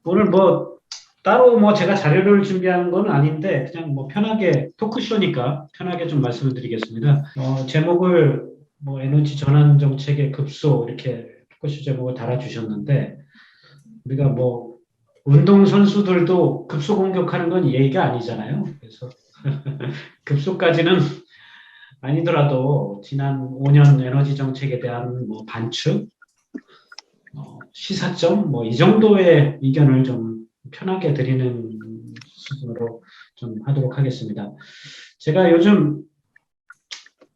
오늘 뭐 따로 뭐 제가 자료를 준비한 건 아닌데 그냥 뭐 편하게 토크쇼니까 편하게 좀 말씀을 드리겠습니다. 제목을 뭐 에너지 전환 정책의 급소 이렇게 토크쇼 제목을 달아주셨는데 우리가 뭐 운동 선수들도 급소 공격하는 건 예의가 아니잖아요. 그래서 급소까지는 아니더라도 지난 5년 에너지 정책에 대한 뭐 반축, 시사점 뭐 이 정도의 의견을 좀 편하게 드리는 수준으로 좀 하도록 하겠습니다. 제가 요즘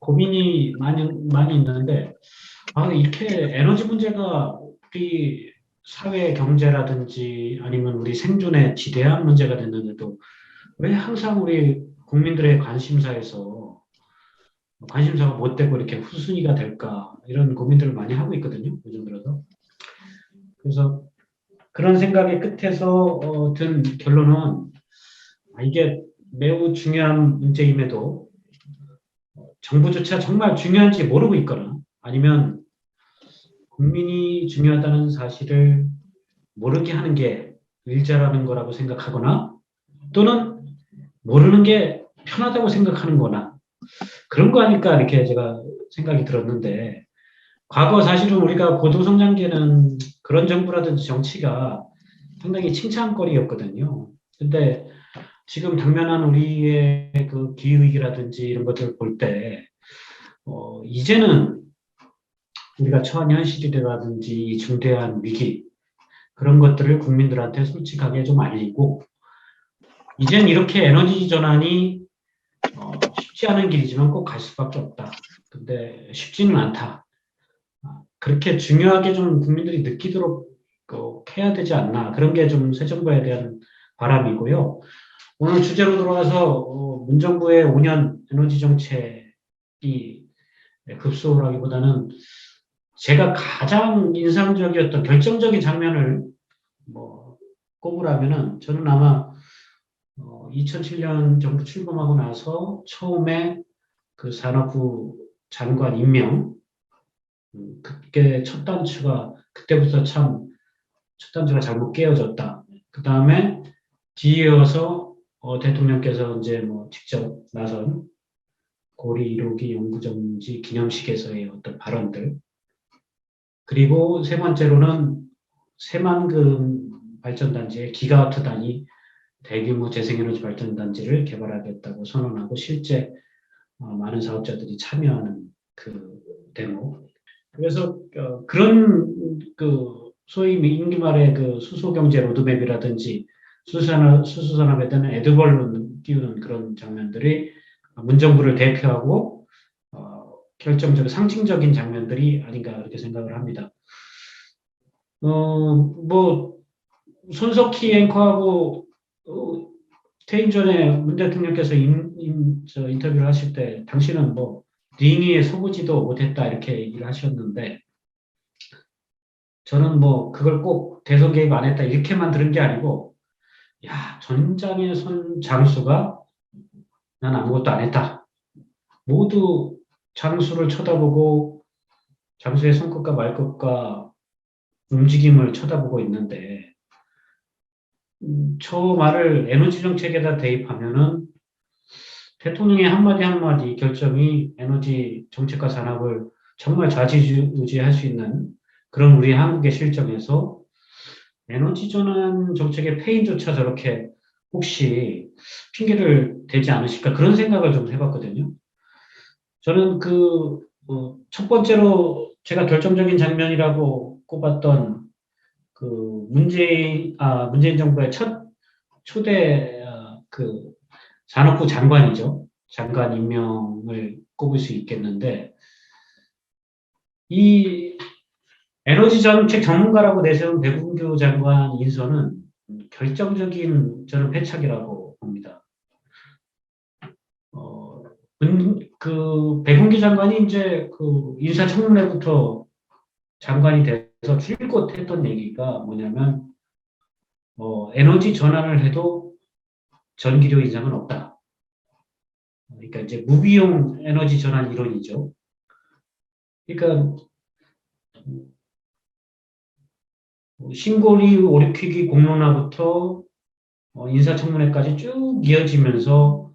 고민이 많이 있는데 이렇게 에너지 문제가 우리 사회 경제라든지 아니면 우리 생존에 지대한 문제가 됐는데도 왜 항상 우리 국민들의 관심사가 못 되고 이렇게 후순위가 될까 이런 고민들을 많이 하고 있거든요. 요즘 들어서. 그래서 그런 생각의 끝에서 든 결론은 이게 매우 중요한 문제임에도 정부조차 정말 중요한지 모르고 있거나 아니면 국민이 중요하다는 사실을 모르게 하는 게 일자라는 거라고 생각하거나 또는 모르는 게 편하다고 생각하는 거나 그런 거 아닐까 이렇게 제가 생각이 들었는데 과거 사실은 우리가 고도성장기에는 그런 정부라든지 정치가 상당히 칭찬거리였거든요. 근데 지금 당면한 우리의 그 기후위기라든지 이런 것들을 볼 때, 이제는 우리가 처한 현실이라든지 이 중대한 위기, 그런 것들을 국민들한테 솔직하게 좀 알리고, 이젠 이렇게 에너지 전환이 쉽지 않은 길이지만 꼭 갈 수밖에 없다. 근데 쉽지는 않다. 그렇게 중요하게 좀 국민들이 느끼도록 꼭 해야 되지 않나. 그런 게 좀 새 정부에 대한 바람이고요. 오늘 주제로 들어와서 문정부의 5년 에너지 정책이 급소라기보다는 제가 가장 인상적이었던 결정적인 장면을 뭐 꼽으라면은 저는 아마 2007년 정부 출범하고 나서 처음에 그 산업부 장관 임명 그게 첫 단추가 그때부터 참 첫 단추가 잘못 깨어졌다. 그 다음에 뒤이어서 대통령께서 이제 뭐 직접 나선 고리 1호기 연구정지 기념식에서의 어떤 발언들 그리고 세 번째로는 새만금 발전단지의 기가와트 단위 대규모 재생에너지 발전단지를 개발하겠다고 선언하고 실제 많은 사업자들이 참여하는 그 대목. 그래서 그런 그 소위 임기 말의 그 수소경제 로드맵이라든지 수소산업에 대한 에드벌룬 띄우는 그런 장면들이 문정부를 대표하고 결정적 상징적인 장면들이 아닌가 그렇게 생각을 합니다. 뭐 손석희 앵커하고 퇴임 전에 문 대통령께서 인터뷰를 하실 때 당신은 뭐 링위에 서보지도 못했다 이렇게 얘기를 하셨는데 저는 뭐 그걸 꼭 대선 개입 안 했다 이렇게만 들은 게 아니고 야 전장의 선 장수가 난 아무것도 안 했다. 모두 장수를 쳐다보고 장수의 손끝과 말끝과 움직임을 쳐다보고 있는데 저 말을 에너지 정책에다 대입하면은 대통령의 한마디 한마디 결정이 에너지 정책과 산업을 정말 좌지우지할 수 있는 그런 우리 한국의 실정에서 에너지 전환 정책의 패인조차 저렇게 혹시 핑계를 대지 않으실까 그런 생각을 좀 해봤거든요. 저는 첫 번째로 제가 결정적인 장면이라고 꼽았던 문재인 정부의 첫 초대 산업부 장관이죠. 장관 임명을 꼽을 수 있겠는데 이 에너지 정책 전문가라고 내세운 백운규 장관 인선은 결정적인 저는 패착이라고 봅니다. 어, 백운규 장관이 이제 그 인사청문회부터 장관이 돼서 줄곧 했던 얘기가 뭐냐면 에너지 전환을 해도 전기료 인상은 없다. 그러니까 이제 무비용 에너지 전환 이론이죠. 그러니까 신고리 오리퀴기 공론화부터 인사청문회까지 쭉 이어지면서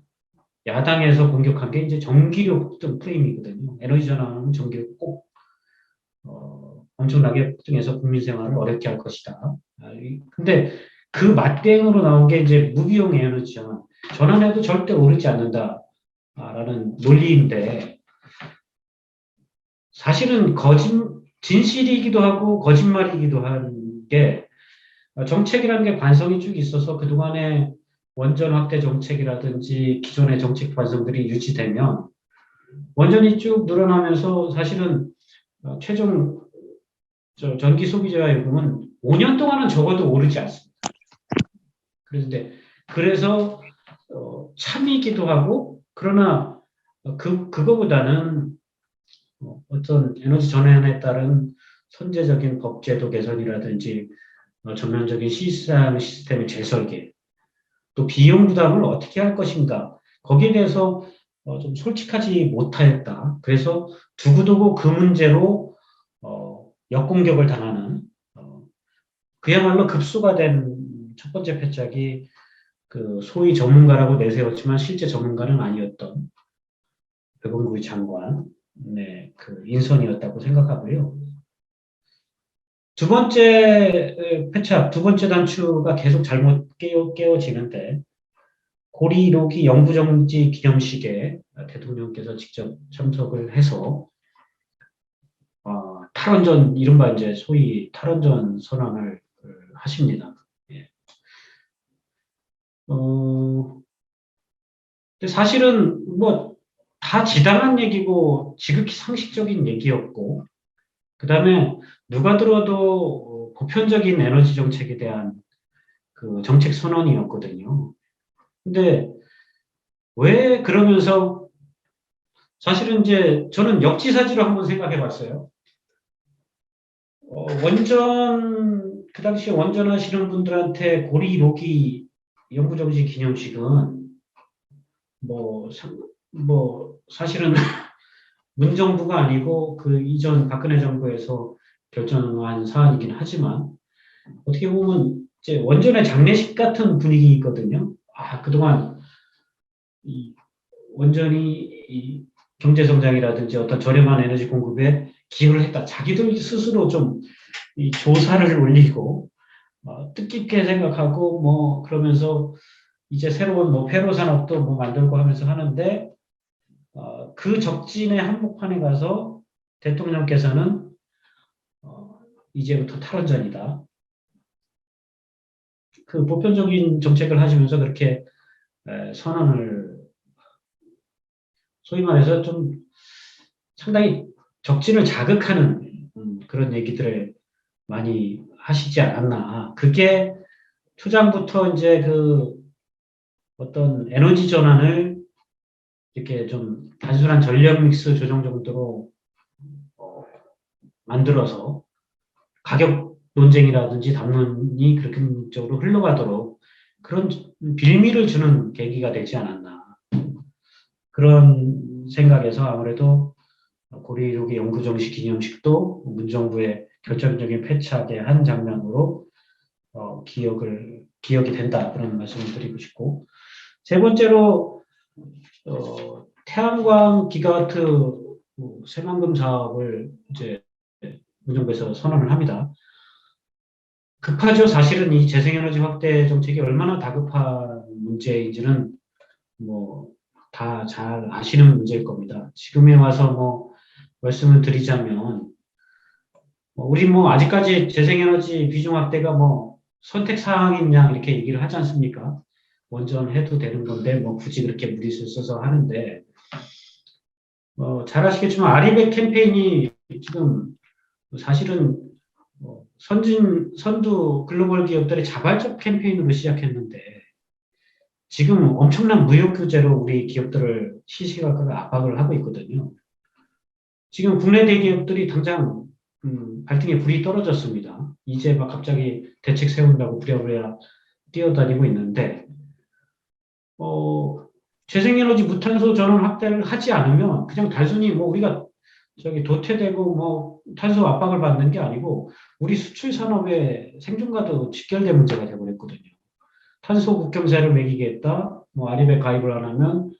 야당에서 공격한 게 이제 전기료 폭등 프레임이거든요. 에너지 전환은 전기료 꼭 엄청나게 폭등해서 국민 생활을 어렵게 할 것이다. 근데 그 맞대응으로 나온 게 이제 무비용 에너지 전환. 전환해도 절대 오르지 않는다라는 논리인데 사실은 진실이기도 하고 거짓말이기도 한 게 정책이라는 게 관성이 쭉 있어서 그동안의 원전 확대 정책이라든지 기존의 정책 관성들이 유지되면 원전이 쭉 늘어나면서 사실은 최종 전기 소비자 요금은 5년 동안은 적어도 오르지 않습니다. 그래서 참이기도 하고 그러나 그거보다는 어떤 에너지 전환에 따른 선제적인 법제도 개선이라든지 전면적인 시스템의 재설계 또 비용 부담을 어떻게 할 것인가 거기에 대해서 좀 솔직하지 못하였다. 그래서 두고두고 그 문제로 역공격을 당하는 그야말로 급소가 된 첫 번째 패착이 그 소위 전문가라고 내세웠지만 실제 전문가는 아니었던 백운구의 장관 그 인선이었다고 생각하고요. 두 번째 패착, 두 번째 단추가 계속 잘못 깨어지는데 고리 1호기 영구정지 기념식에 대통령께서 직접 참석을 해서 탈원전 이른바 이제 소위 탈원전 선언을 하십니다. 예. 사실은 뭐 다 지당한 얘기고 지극히 상식적인 얘기였고 그 다음에 누가 들어도 보편적인 에너지 정책에 대한 그 정책 선언이었거든요. 근데 왜 그러면서 사실은 이제 저는 역지사지로 한번 생각해 봤어요. 원전, 그 당시에 원전하시는 분들한테 고리 로기 영구정지 기념식은 사실은 문정부가 아니고 그 이전 박근혜 정부에서 결정한 사안이긴 하지만 어떻게 보면 이제 원전의 장례식 같은 분위기거든요. 그동안 이 원전이 이 경제 성장이라든지 어떤 저렴한 에너지 공급에 기여를 했다. 자기들 스스로 좀 이 조사를 올리고 뜻깊게 생각하고 그러면서 이제 새로운 폐로 산업도 만들고 하면서 하는데 그 적진의 한복판에 가서 대통령께서는 이제부터 탈원전이다. 그 보편적인 정책을 하시면서 그렇게 선언을 소위 말해서 좀 상당히 적진을 자극하는 그런 얘기들을 많이 하시지 않았나. 그게 초장부터 이제 그 어떤 에너지 전환을 이렇게 좀 단순한 전력 믹스 조정 정도로 만들어서 가격 논쟁이라든지 담론이 그렇게 쪽으로 흘러가도록 그런 빌미를 주는 계기가 되지 않았나. 그런 생각에서 아무래도 고리1호기 영구정시 기념식도 문정부의 결정적인 패착의 한 장면으로 기억이 된다. 그런 말씀을 드리고 싶고. 세 번째로, 태양광 기가와트 새만금 사업을 이제 문정부에서 선언을 합니다. 급하죠. 사실은 이 재생에너지 확대 정책이 얼마나 다급한 문제인지는 다 잘 아시는 문제일 겁니다. 지금에 와서 말씀을 드리자면, 우리 아직까지 재생에너지 비중 확대가 선택사항이냐 이렇게 얘기를 하지 않습니까? 원전해도 되는 건데 굳이 그렇게 무리수 써서 하는데, 잘 아시겠지만 아리백 캠페인이 지금 사실은 선두 글로벌 기업들의 자발적 캠페인으로 시작했는데 지금 엄청난 무역 규제로 우리 기업들을 시시각각 압박을 하고 있거든요. 지금 국내 대기업들이 당장 발등에 불이 떨어졌습니다. 이제 갑자기 대책 세운다고 부랴부랴 뛰어다니고 있는데 재생에너지 무탄소 전원 확대를 하지 않으면 그냥 단순히 우리가 저기 도태되고 뭐 탄소 압박을 받는 게 아니고 우리 수출 산업의 생존과도 직결된 문제가 되어버렸거든요. 탄소 국경세를 매기겠다. 뭐 아립에 가입을 안 하면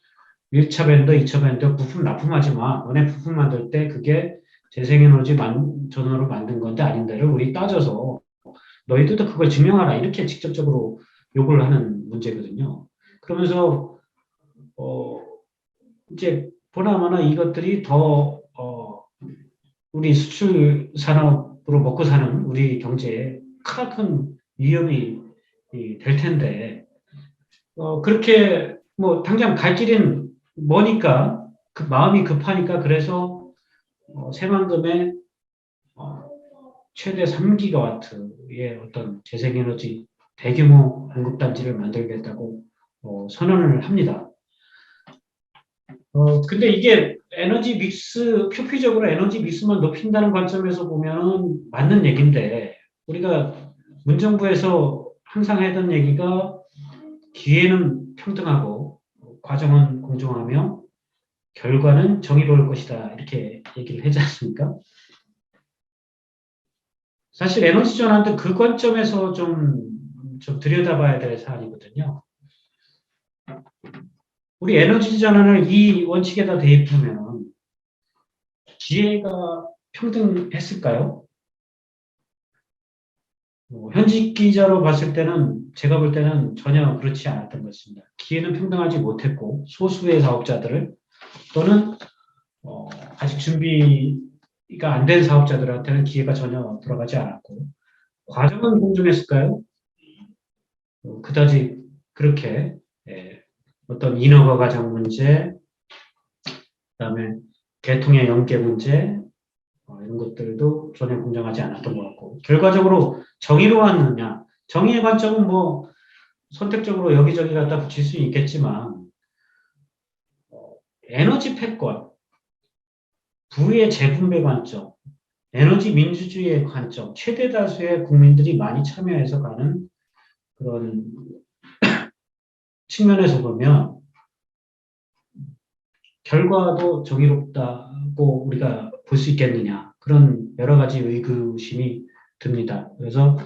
1차 밴더, 2차 밴더 부품 납품하지 마. 너네 부품 만들 때 그게 재생에너지 전원으로 만든 건데 아닌데를 우리 따져서 너희들도 그걸 증명하라. 이렇게 직접적으로 요구를 하는 문제거든요. 그러면서 어, 이제 보나마나 이것들이 더 우리 수출 산업으로 먹고 사는 우리 경제에 크나큰 위협이 될 텐데 그렇게 뭐 당장 갈 길은 머니까 그 마음이 급하니까 그래서 새만금에 어, 최대 3기가와트의 어떤 재생에너지 대규모 공급단지를 만들겠다고 선언을 합니다. 근데 이게 에너지 믹스, 표피적으로 에너지 믹스만 높인다는 관점에서 보면 맞는 얘기인데, 우리가 문정부에서 항상 하던 얘기가 기회는 평등하고, 과정은 공정하며, 결과는 정의로울 것이다. 이렇게 얘기를 하지 않습니까? 사실 에너지 전환도 그 관점에서 좀 들여다봐야 될 사안이거든요. 우리 에너지 전환을 이 원칙에다 대입하면 기회가 평등했을까요? 현직 기자로 봤을 때는 제가 볼 때는 전혀 그렇지 않았던 것 같습니다. 기회는 평등하지 못했고 소수의 사업자들을 또는 아직 준비가 안 된 사업자들한테는 기회가 전혀 돌아가지 않았고 과정은 공정했을까요? 그다지 그렇게 어떤 인허가 과정 문제, 그다음에 개통의 연계 문제 이런 것들도 전혀 공정하지 않았던 것 같고 결과적으로 정의로웠느냐? 정의의 관점은 뭐 선택적으로 여기저기 갖다 붙일 수 있겠지만 에너지 패권, 부의 재분배 관점, 에너지 민주주의의 관점, 최대 다수의 국민들이 많이 참여해서 가는 그런 측면에서 보면 결과도 정의롭다고 우리가 볼 수 있겠느냐 그런 여러 가지 의구심이 듭니다. 그래서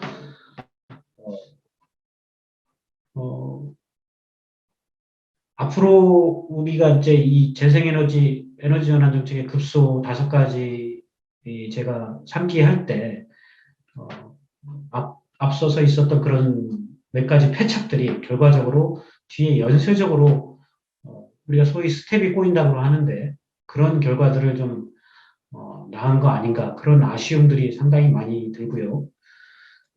앞으로 우리가 이제 이 재생에너지 에너지 전환 정책의 급소 5가지 제가 3기 할 때 앞서서 있었던 그런 몇 가지 패착들이 결과적으로 뒤에 연쇄적으로 우리가 소위 스텝이 꼬인다고 하는데 그런 결과들을 좀 낳은 거 아닌가 그런 아쉬움들이 상당히 많이 들고요.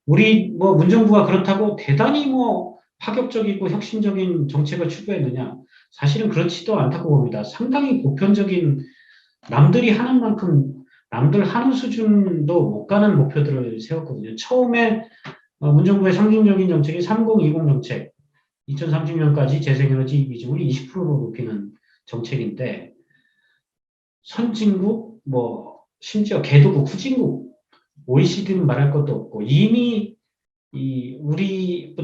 우리 뭐 문정부가 그렇다고 대단히 뭐 파격적이고 혁신적인 정책을 추구했느냐? 사실은 그렇지도 않다고 봅니다. 상당히 보편적인 남들이 하는 만큼 남들 하는 수준도 못 가는 목표들을 세웠거든요. 처음에 문정부의 상징적인 정책이 3020 정책, 2030년까지 재생에너지 비중을 20%로 높이는 정책인데 선진국, 뭐 심지어 개도국, 후진국, OECD는 말할 것도 없고 이미 우리의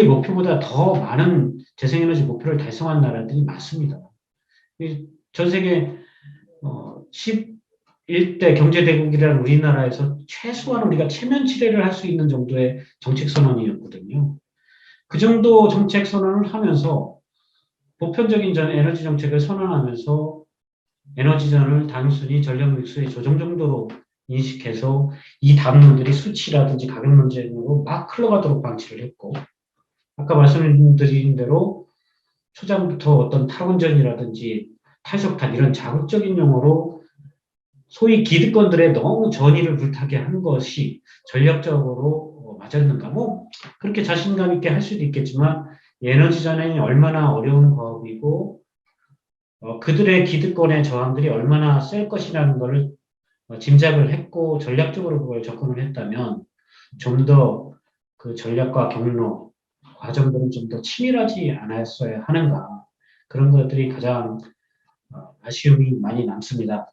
목표보다 더 많은 재생에너지 목표를 달성한 나라들이 많습니다. 전 세계 11대 경제대국이라는 우리나라에서 최소한 우리가 체면 치레를 할 수 있는 정도의 정책 선언이었거든요. 그 정도 정책 선언을 하면서 보편적인 에너지 정책을 선언하면서 에너지전을 단순히 전력 믹스의 조정 정도로 인식해서 이 담론들이 수치라든지 가격 문제로 막 흘러가도록 방치를 했고 아까 말씀드린 대로 초장부터 어떤 탈원전이라든지 탈석탄 이런 자극적인 용어로 소위 기득권들의 너무 전의를 불타게 한 것이 전략적으로 맞았는가 뭐 그렇게 자신감 있게 할 수도 있겠지만 에너지 전환이 얼마나 어려운 과업이고 그들의 기득권의 저항들이 얼마나 셀 것이라는 것을 짐작을 했고 전략적으로 그걸 접근을 했다면 좀 더 그 전략과 경로, 과정들은 좀 더 치밀하지 않았어야 하는가 그런 것들이 가장 아쉬움이 많이 남습니다.